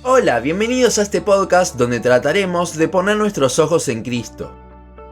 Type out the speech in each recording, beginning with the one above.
Hola, bienvenidos a este podcast donde trataremos de poner nuestros ojos en Cristo.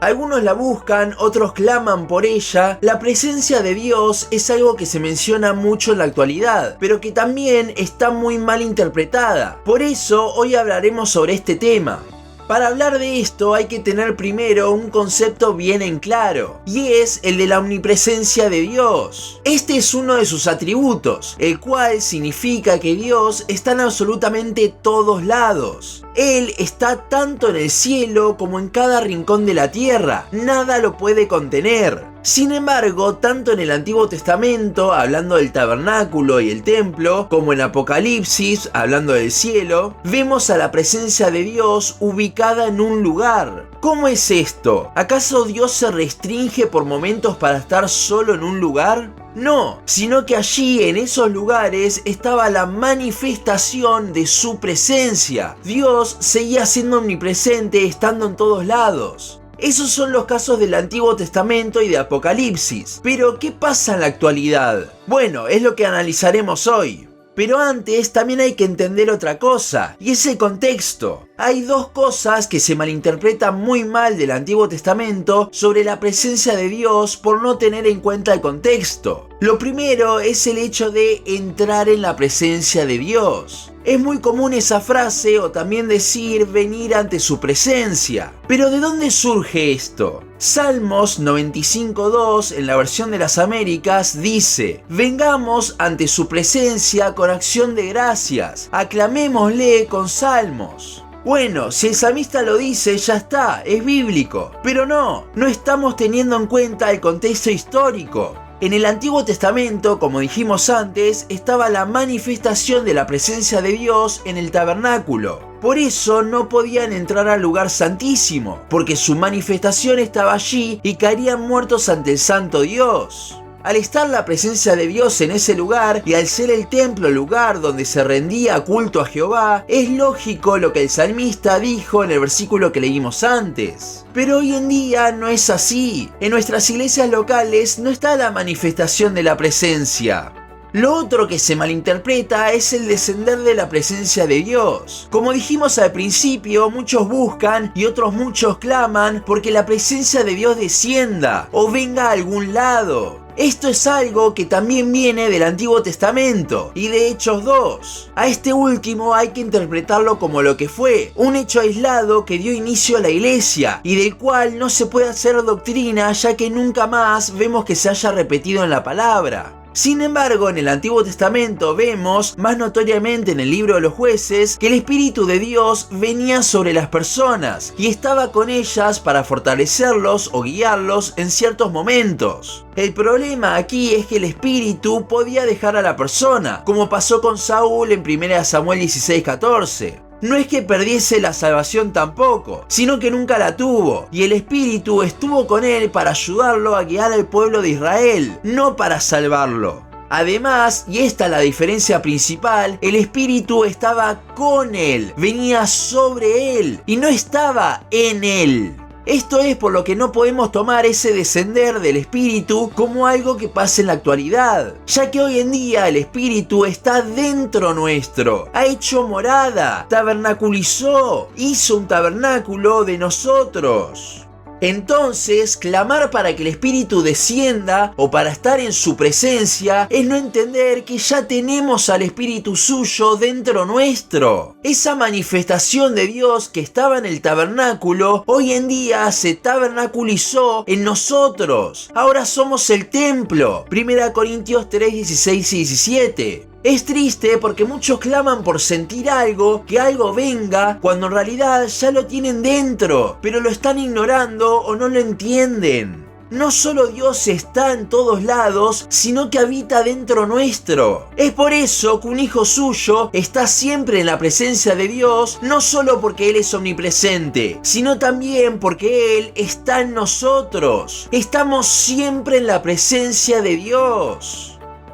Algunos la buscan, otros claman por ella. La presencia de Dios es algo que se menciona mucho en la actualidad, pero que también está muy mal interpretada. Por eso hoy hablaremos sobre este tema. Para hablar de esto hay que tener primero un concepto bien en claro, y es el de la omnipresencia de Dios. Este es uno de sus atributos, el cual significa que Dios está en absolutamente todos lados. Él está tanto en el cielo como en cada rincón de la tierra, nada lo puede contener. Sin embargo, tanto en el Antiguo Testamento, hablando del tabernáculo y el templo, como en Apocalipsis, hablando del cielo, vemos a la presencia de Dios ubicada en un lugar. ¿Cómo es esto? ¿Acaso Dios se restringe por momentos para estar solo en un lugar? No, sino que allí en esos lugares estaba la manifestación de su presencia. Dios seguía siendo omnipresente estando en todos lados. Esos son los casos del Antiguo Testamento y de Apocalipsis. Pero, ¿qué pasa en la actualidad? Bueno, es lo que analizaremos hoy. Pero antes también hay que entender otra cosa, y es el contexto. Hay dos cosas que se malinterpretan muy mal del Antiguo Testamento sobre la presencia de Dios por no tener en cuenta el contexto. Lo primero es el hecho de entrar en la presencia de Dios. Es muy común esa frase o también decir venir ante su presencia. Pero ¿de dónde surge esto? Salmos 95.2 en la versión de las Américas dice: vengamos ante su presencia con acción de gracias, aclamémosle con salmos. Bueno, si el salmista lo dice, ya está, es bíblico. Pero no estamos teniendo en cuenta el contexto histórico. En el Antiguo Testamento, como dijimos antes, estaba la manifestación de la presencia de Dios en el tabernáculo. Por eso no podían entrar al lugar santísimo, porque su manifestación estaba allí y caerían muertos ante el santo Dios. Al estar la presencia de Dios en ese lugar y al ser el templo el lugar donde se rendía culto a Jehová, es lógico lo que el salmista dijo en el versículo que leímos antes. Pero hoy en día no es así. En nuestras iglesias locales no está la manifestación de la presencia. Lo otro que se malinterpreta es el descender de la presencia de Dios. Como dijimos al principio, muchos buscan y otros muchos claman porque la presencia de Dios descienda o venga a algún lado. Esto es algo que también viene del Antiguo Testamento y de Hechos 2. A este último hay que interpretarlo como lo que fue, un hecho aislado que dio inicio a la iglesia y del cual no se puede hacer doctrina, ya que nunca más vemos que se haya repetido en la palabra. Sin embargo, en el Antiguo Testamento vemos, más notoriamente en el libro de los Jueces, que el Espíritu de Dios venía sobre las personas y estaba con ellas para fortalecerlos o guiarlos en ciertos momentos. El problema aquí es que el Espíritu podía dejar a la persona, como pasó con Saúl en 1 Samuel 16:14. No es que perdiese la salvación tampoco, sino que nunca la tuvo, y el Espíritu estuvo con él para ayudarlo a guiar al pueblo de Israel, no para salvarlo. Además, y esta es la diferencia principal, el Espíritu estaba con él, venía sobre él, y no estaba en él. Esto es por lo que no podemos tomar ese descender del Espíritu como algo que pase en la actualidad, ya que hoy en día el Espíritu está dentro nuestro, ha hecho morada, tabernaculizó, hizo un tabernáculo de nosotros. Entonces, clamar para que el Espíritu descienda o para estar en su presencia es no entender que ya tenemos al Espíritu suyo dentro nuestro. Esa manifestación de Dios que estaba en el tabernáculo, hoy en día se tabernaculizó en nosotros. Ahora somos el templo. 1 Corintios 3, 16 y 17. Es triste porque muchos claman por sentir algo, que algo venga, cuando en realidad ya lo tienen dentro, pero lo están ignorando o no lo entienden. No solo Dios está en todos lados, sino que habita dentro nuestro. Es por eso que un hijo suyo está siempre en la presencia de Dios, no solo porque Él es omnipresente, sino también porque Él está en nosotros. Estamos siempre en la presencia de Dios.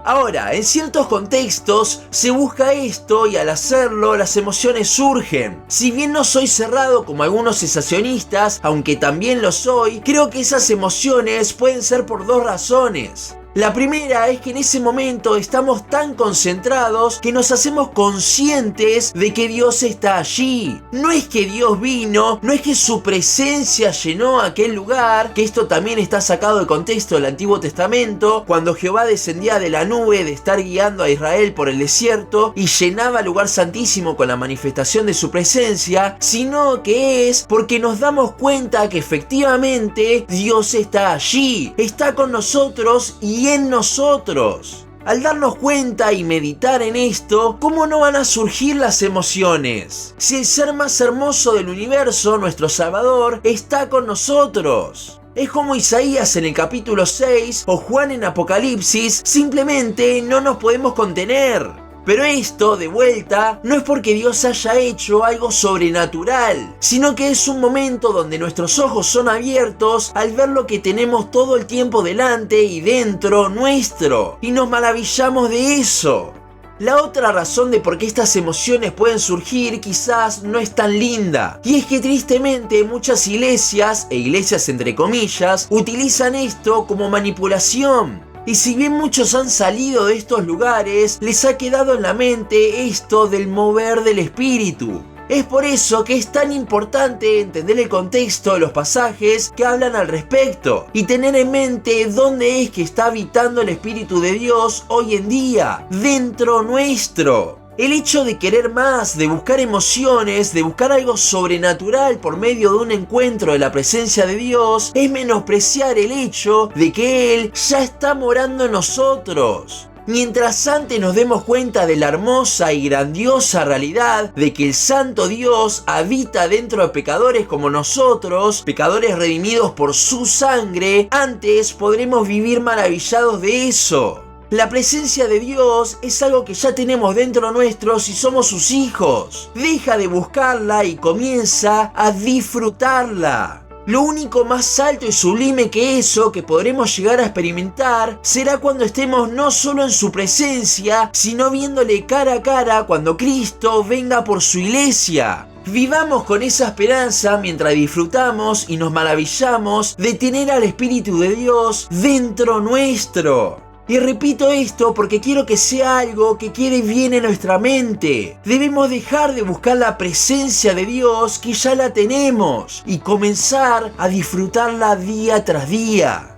Ahora, en ciertos contextos se busca esto y al hacerlo las emociones surgen. Si bien no soy cerrado como algunos cesacionistas, aunque también lo soy, creo que esas emociones pueden ser por dos razones. La primera es que en ese momento estamos tan concentrados que nos hacemos conscientes de que Dios está allí. No es que Dios vino, no es que su presencia llenó aquel lugar, que esto también está sacado de contexto del Antiguo Testamento, cuando Jehová descendía de la nube de estar guiando a Israel por el desierto y llenaba el lugar santísimo con la manifestación de su presencia, sino que es porque nos damos cuenta que efectivamente Dios está allí, está con nosotros y en nosotros. Al darnos cuenta y meditar en esto, ¿cómo no van a surgir las emociones? Si el ser más hermoso del universo, nuestro Salvador, está con nosotros. Es como Isaías en el capítulo 6 o Juan en Apocalipsis, simplemente no nos podemos contener. Pero esto, de vuelta, no es porque Dios haya hecho algo sobrenatural, sino que es un momento donde nuestros ojos son abiertos al ver lo que tenemos todo el tiempo delante y dentro nuestro, y nos maravillamos de eso. La otra razón de por qué estas emociones pueden surgir quizás no es tan linda, y es que tristemente muchas iglesias, e iglesias entre comillas, utilizan esto como manipulación. Y si bien muchos han salido de estos lugares, les ha quedado en la mente esto del mover del espíritu. Es por eso que es tan importante entender el contexto de los pasajes que hablan al respecto y tener en mente dónde es que está habitando el Espíritu de Dios hoy en día, dentro nuestro. El hecho de querer más, de buscar emociones, de buscar algo sobrenatural por medio de un encuentro de la presencia de Dios, es menospreciar el hecho de que Él ya está morando en nosotros. Mientras antes nos demos cuenta de la hermosa y grandiosa realidad de que el Santo Dios habita dentro de pecadores como nosotros, pecadores redimidos por su sangre, antes podremos vivir maravillados de eso. La presencia de Dios es algo que ya tenemos dentro nuestro si somos sus hijos. Deja de buscarla y comienza a disfrutarla. Lo único más alto y sublime que eso que podremos llegar a experimentar será cuando estemos no solo en su presencia, sino viéndole cara a cara cuando Cristo venga por su iglesia. Vivamos con esa esperanza mientras disfrutamos y nos maravillamos de tener al Espíritu de Dios dentro nuestro. Y repito esto porque quiero que sea algo que quede bien en nuestra mente. Debemos dejar de buscar la presencia de Dios que ya la tenemos y comenzar a disfrutarla día tras día.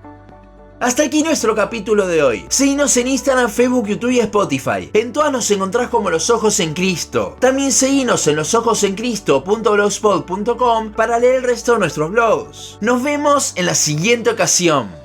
Hasta aquí nuestro capítulo de hoy. Seguinos en Instagram, Facebook, YouTube y Spotify. En todas nos encontrás como Los Ojos en Cristo. También seguinos en losojosencristo.blogspot.com para leer el resto de nuestros blogs. Nos vemos en la siguiente ocasión.